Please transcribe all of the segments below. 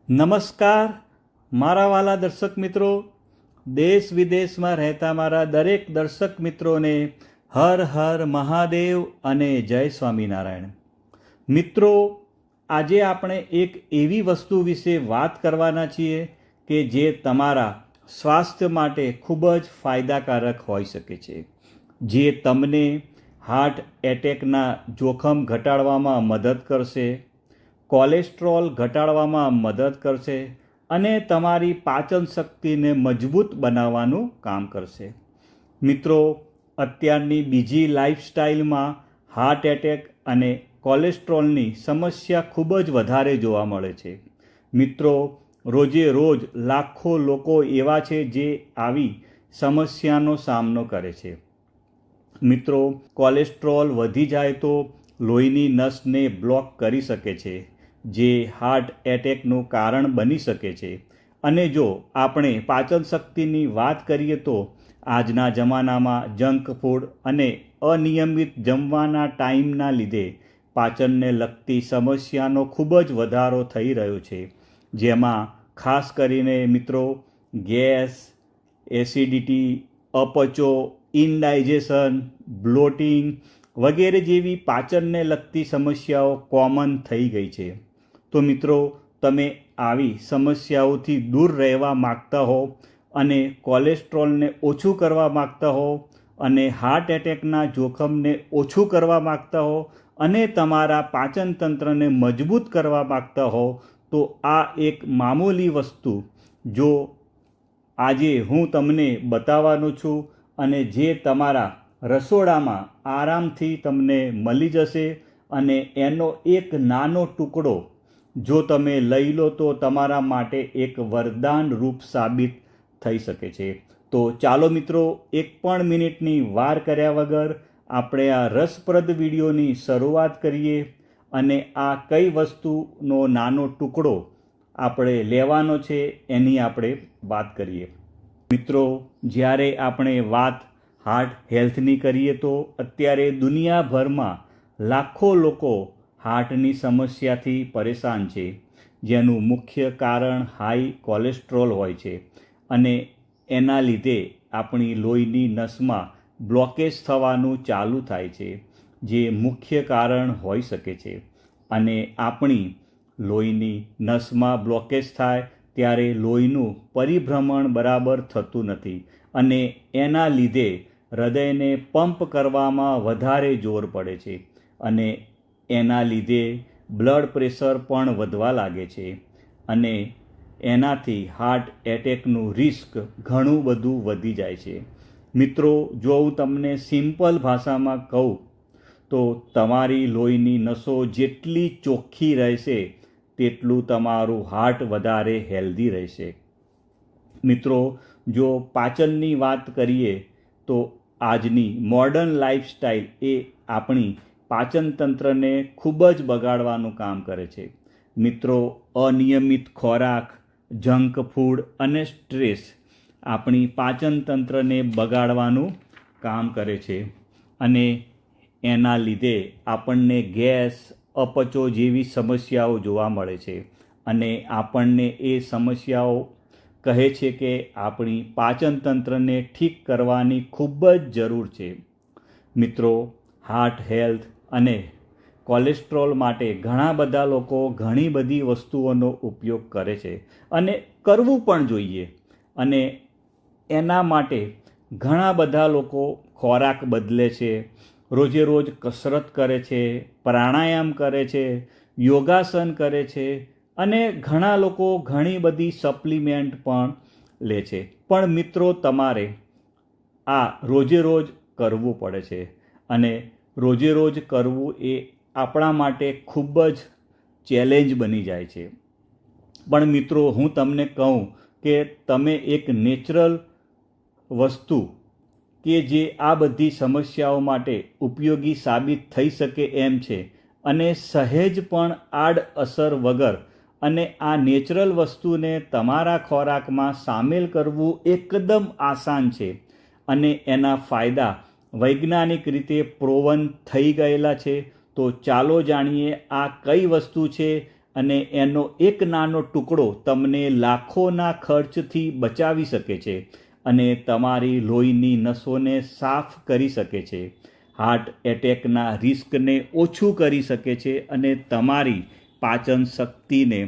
નમસ્કાર મારા વાલા દર્શક મિત્રો, દેશ વિદેશમાં રહેતા મારા દરેક દર્શક મિત્રોને હર હર મહાદેવ અને જય સ્વામિનારાયણ. મિત્રો, આજે આપણે એક એવી વસ્તુ વિશે વાત કરવાના છીએ કે જે તમારા સ્વાસ્થ્ય માટે ખૂબ જ ફાયદાકારક હોઈ શકે છે, જે તમને હાર્ટ એટેકના જોખમ ઘટાડવામાં મદદ કરશે, કોલેસ્ટ્રોલ ઘટાડવામાં મદદ કરશે અને તમારી પાચન શક્તિને મજબૂત બનાવવાનું કામ કરશે. મિત્રો, અત્યારની બીજી લાઈફસ્ટાઈલમાં હાર્ટ એટેક અને કોલેસ્ટ્રોલની સમસ્યા ખૂબ જ વધારે જોવા મળે છે. મિત્રો, રોજે રોજ લાખો લોકો એવા છે જે આવી સમસ્યાનો સામનો કરે છે. મિત્રો, કોલેસ્ટ્રોલ વધી જાય તો લોહીની નસને બ્લોક કરી શકે છે, જે હાર્ટ એટેકનું કારણ બની શકે છે. અને જો આપણે પાચન શક્તિની વાત કરીએ તો આજના જમાનામાં જંક ફૂડ અને અનિયમિત જમવાના ટાઈમના લીધે પાચનને લગતી સમસ્યાનો ખૂબ જ વધારો થઈ રહ્યો છે, જેમાં ખાસ કરીને મિત્રો ગેસ, એસિડિટી, અપચો, ઇનડાઇજેશન, બ્લોટિંગ વગેરે જેવી પાચનને લગતી સમસ્યાઓ કોમન થઈ ગઈ છે. તો મિત્રો, તમે આવી સમસ્યાઓથી દૂર રહેવા માગતા હો અને કોલેસ્ટ્રોલને ઓછું કરવા માગતા હો અને હાર્ટ એટેકના જોખમને ઓછું કરવા માગતા હો અને તમારા પાચન તંત્રને મજબૂત કરવા માગતા હો તો આ એક મામૂલી વસ્તુ જો આજે હું તમને બતાવવાનો છું અને જે તમારા રસોડામાં આરામથી તમને મળી જશે અને એનો એક નાનો ટુકડો જો તમે લઈ લો તો તમારા માટે એક વરદાન રૂપ સાબિત થઈ શકે છે. તો ચાલો મિત્રો, એક પણ મિનિટની વાર કર્યા વગર આપણે આ રસપ્રદ વિડીયોની શરૂઆત કરીએ અને આ કઈ વસ્તુનો નાનો ટુકડો આપણે લેવાનો છે એની આપણે વાત કરીએ. મિત્રો, જ્યારે આપણે વાત હાર્ટ હેલ્થની કરીએ તો અત્યારે દુનિયાભરમાં લાખો લોકો હાર્ટની સમસ્યાથી પરેશાન છે, જેનું મુખ્ય કારણ હાઈ કોલેસ્ટ્રોલ હોય છે અને એના લીધે આપણી લોહીની નસમાં બ્લોકેજ થવાનું ચાલુ થાય છે, જે મુખ્ય કારણ હોઈ શકે છે. અને આપણી લોહીની નસમાં બ્લોકેજ થાય ત્યારે લોહીનું પરિભ્રમણ બરાબર થતું નથી અને એના લીધે હૃદયને પંપ કરવામાં વધારે જોર પડે છે અને એના લીધે બ્લડ પ્રેશર પણ વધવા લાગે છે અને એનાથી હાર્ટ એટેકનું રિસ્ક ઘણું બધું વધી જાય છે. મિત્રો, જો હું તમને સિમ્પલ ભાષામાં કહું તો તમારી લોહીની નસો જેટલી ચોખ્ખી રહેશે તેટલું તમારું હાર્ટ વધારે હેલ્ધી રહેશે. મિત્રો, જો પાચનની વાત કરીએ તો આજની મોડર્ન લાઈફસ્ટાઈલ એ આપણી પાચન તંત્રને ખૂબ જ બગાડવાનું કામ કરે છે. મિત્રો, અનિયમિત ખોરાક, જંક ફૂડ અને સ્ટ્રેસ આપણી પાચન તંત્રને બગાડવાનું કામ કરે છે અને એના લીધે આપણને ગેસ, અપચો જેવી સમસ્યાઓ જોવા મળે છે અને આપણને એ સમસ્યાઓ કહે છે કે આપણી પાચન તંત્રને ઠીક કરવાની ખૂબ જ જરૂર છે. મિત્રો, હાર્ટ હેલ્થ અને કોલેસ્ટ્રોલ માટે ઘણા બધા લોકો ઘણી બધી વસ્તુઓનો ઉપયોગ કરે છે અને કરવું પણ જોઈએ. અને એના માટે ઘણા બધા લોકો ખોરાક બદલે છે, રોજે રોજ કસરત કરે છે, પ્રાણાયામ કરે છે, યોગાસન કરે છે અને ઘણા લોકો ઘણી બધી સપ્લિમેન્ટ પણ લે છે. પણ મિત્રો, તમારે આ રોજે રોજ કરવું પડે છે અને રોજે રોજ કરવું એ આપણા માટે ખૂબ જ ચેલેન્જ બની જાય છે. પણ મિત્રો, હું તમને કહું કે તમે એક નેચરલ વસ્તુ કે જે આ બધી સમસ્યાઓ માટે ઉપયોગી સાબિત થઈ શકે એમ છે અને સહેજ પણ આડઅસર વગર અને આ નેચરલ વસ્તુને તમારા ખોરાકમાં સામેલ કરવું એકદમ આસાન છે અને એના ફાયદા વૈજ્ઞાનિક રીતે પ્રોવન થઈ ગયેલા છે. તો ચાલો જાણીએ આ કઈ વસ્તુ છે અને એનો એક નાનો ટુકડો તમને લાખોના ખર્ચથી બચાવી શકે છે અને તમારી લોહીની નસોને સાફ કરી શકે છે, હાર્ટ એટેકના રિસ્કને ઓછું કરી શકે છે અને તમારી પાચન શક્તિને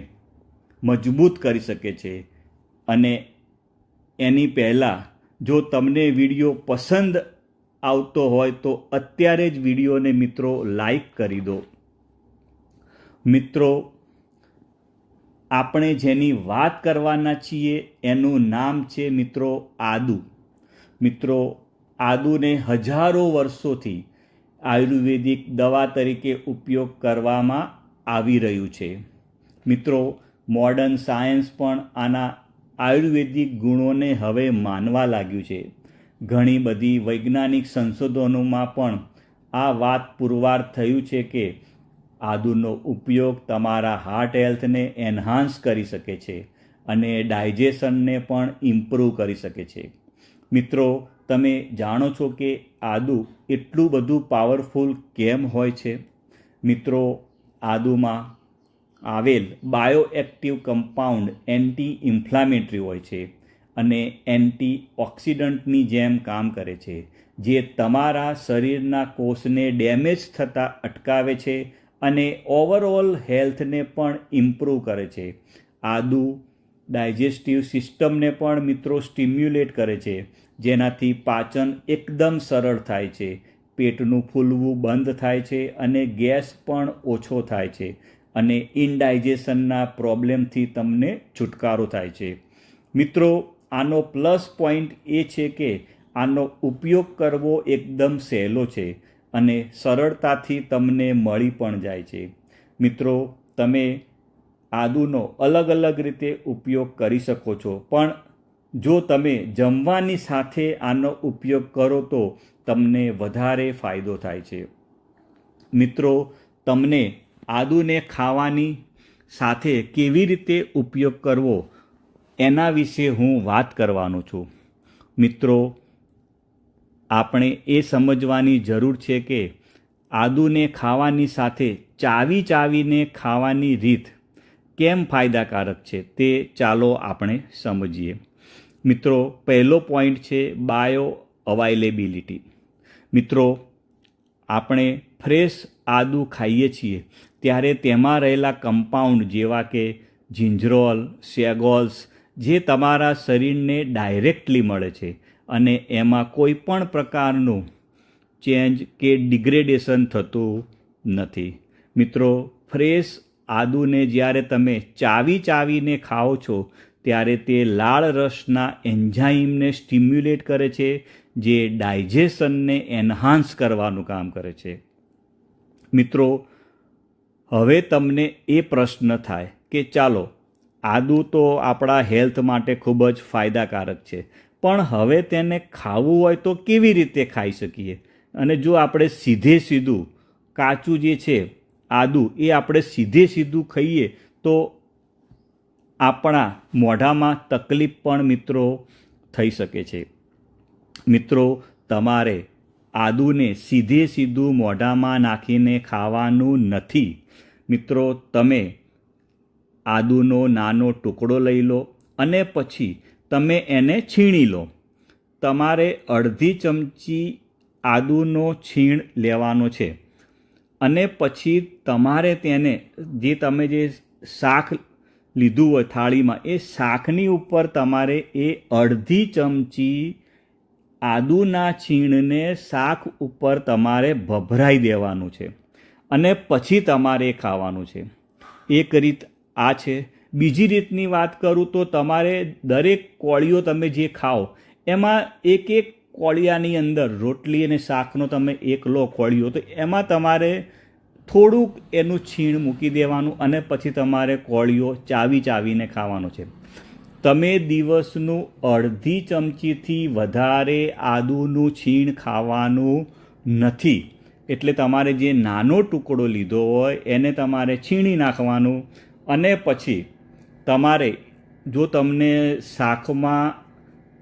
મજબૂત કરી શકે છે. અને એની પહેલાં જો તમને વિડીયો પસંદ આવતો હોય તો અત્યારે જ વિડીયોને મિત્રો લાઈક કરી દો. મિત્રો, આપણે જેની વાત કરવાના છીએ એનું નામ છે મિત્રો આદુ. મિત્રો, આદુને હજારો વર્ષોથી આયુર્વેદિક દવા તરીકે ઉપયોગ કરવામાં આવી રહ્યું છે. મિત્રો, મોડર્ન સાયન્સ પણ આના આયુર્વેદિક ગુણોને હવે માનવા લાગ્યું છે. ઘણી બધી વૈજ્ઞાનિક સંશોધનોમાં પણ આ વાત પુરવાર થયું છે કે આદુનો ઉપયોગ તમારા હાર્ટ હેલ્થને એન્હાન્સ કરી શકે છે અને ડાયજેશનને પણ ઇમ્પ્રૂવ કરી શકે છે. મિત્રો, તમે જાણો છો કે આદુ એટલું બધું પાવરફુલ કેમ હોય છે? મિત્રો, આદુમાં આવેલ બાયોએક્ટિવ કમ્પાઉન્ડ એન્ટી ઇન્ફ્લામેટરી હોય છે અને એન્ટી ઓક્સિડન્ટની જેમ કામ કરે છે, જે તમારા શરીરના કોષને ડેમેજ થતાં અટકાવે છે અને ઓવરઓલ હેલ્થને પણ ઇમ્પ્રૂવ કરે છે. આદુ ડાયજેસ્ટિવ સિસ્ટમને પણ મિત્રો સ્ટિમ્યુલેટ કરે છે, જેનાથી પાચન એકદમ સરળ થાય છે, પેટનું ફૂલવું બંધ થાય છે અને ગેસ પણ ઓછો થાય છે અને ઇનડાયજેશનના પ્રોબ્લેમથી તમને છુટકારો થાય છે. મિત્રો, આનો પ્લસ પોઈન્ટ એ છે કે આનો ઉપયોગ કરવો એકદમ સહેલો છે અને સરળતાથી તમને મળી પણ જાય છે. મિત્રો, તમે આદુનો અલગ અલગ રીતે ઉપયોગ કરી શકો છો, પણ જો તમે જમવાની સાથે આનો ઉપયોગ કરો તો તમને વધારે ફાયદો થાય છે. મિત્રો, તમને આદુને ખાવાની સાથે કેવી રીતે ઉપયોગ કરવો એના વિશે હું વાત કરવાનો છું. મિત્રો, આપણે એ સમજવાની જરૂર છે કે આદુને ખાવાની સાથે ચાવીને ખાવાની રીત કેમ ફાયદાકારક છે તે ચાલો આપણે સમજીએ. મિત્રો, પહેલો પોઈન્ટ છે બાયો અવાઇલેબિલિટી. મિત્રો, આપણે ફ્રેશ આદુ ખાઈએ છીએ ત્યારે તેમાં રહેલા કમ્પાઉન્ડ જેવા કે જિંજરોલ, સેગોલ્સ જે તમારા શરીરને ડાયરેક્ટલી મળે છે અને એમાં કોઈ પણ પ્રકારનું ચેન્જ કે ડિગ્રેડેશન થતું નથી. મિત્રો, ફ્રેશ આદુને જ્યારે તમે ચાવીને ખાઓ છો ત્યારે તે લાળ રસના એન્ઝાઇમને સ્ટિમ્યુલેટ કરે છે, જે ડાયજેશનને એન્હાન્સ કરવાનું કામ કરે છે. મિત્રો, હવે તમને એ પ્રશ્ન થાય કે ચાલો, આદુ તો આપણા હેલ્થ માટે ખૂબ જ ફાયદાકારક છે, પણ હવે તેને ખાવું હોય તો કેવી રીતે ખાઈ શકીએ? અને જો આપણે સીધું કાચું જે છે આદુ એ આપણે સીધું ખાઈએ તો આપણા મોઢામાં તકલીફ પણ મિત્રો થઈ શકે છે. મિત્રો, તમારે આદુને સીધું મોઢામાં નાખીને ખાવાનું નથી. મિત્રો, તમે આદુનો નાનો ટુકડો લઈ લો અને પછી તમે એને છીણી લો. તમારે અડધી ચમચી આદુનો છીણ લેવાનો છે અને પછી તમારે તેને તમે જે શાક લીધું હોય થાળીમાં એ શાકની ઉપર તમારે એ અડધી ચમચી આદુના છીણને શાક ઉપર તમારે ભભરાઈ દેવાનું છે અને પછી તમારે ખાવાનું છે. એક રીત આ છે. બીજી રીતની વાત કરું તો તમારે દરેક કોળીઓ તમે જે ખાઓ એમાં એક કોળિયાની અંદર રોટલી અને શાકનો તમે એક લો કોળીઓ, તો એમાં તમારે થોડુંક એનું છીણ મૂકી દેવાનું અને પછી તમારે કોળીઓ ચાવીને ખાવાનો છે. તમે દિવસનું અડધી ચમચીથી વધારે આદુનું છીણ ખાવાનું નથી. એટલે તમારે જે નાનો ટુકડો લીધો હોય એને તમારે છીણી નાખવાનું અને પછી તમારે જો તમને શાકમાં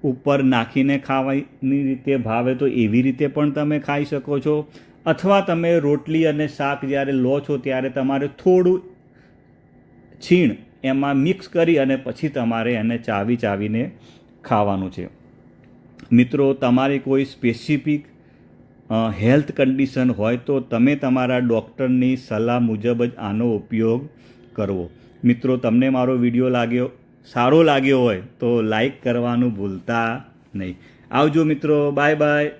ઉપર નાખીને ખાવાની રીતે ભાવે તો એવી રીતે પણ તમે ખાઈ શકો છો, અથવા તમે રોટલી અને શાક જ્યારે લો છો ત્યારે તમારે થોડું છીણ એમાં મિક્સ કરી અને પછી તમારે એને ચાવીને ખાવાનું છે. મિત્રો, તમારી કોઈ સ્પેસિફિક હેલ્થ કન્ડિશન હોય તો તમે તમારા ડૉક્ટરની સલાહ મુજબ જ આનો ઉપયોગ કરવો. મિત્રો, તમને મારો વિડીયો સારો લાગ્યો હોય તો લાઈક કરવાનું ભૂલતા નહીં. આવજો મિત્રો, બાય બાય.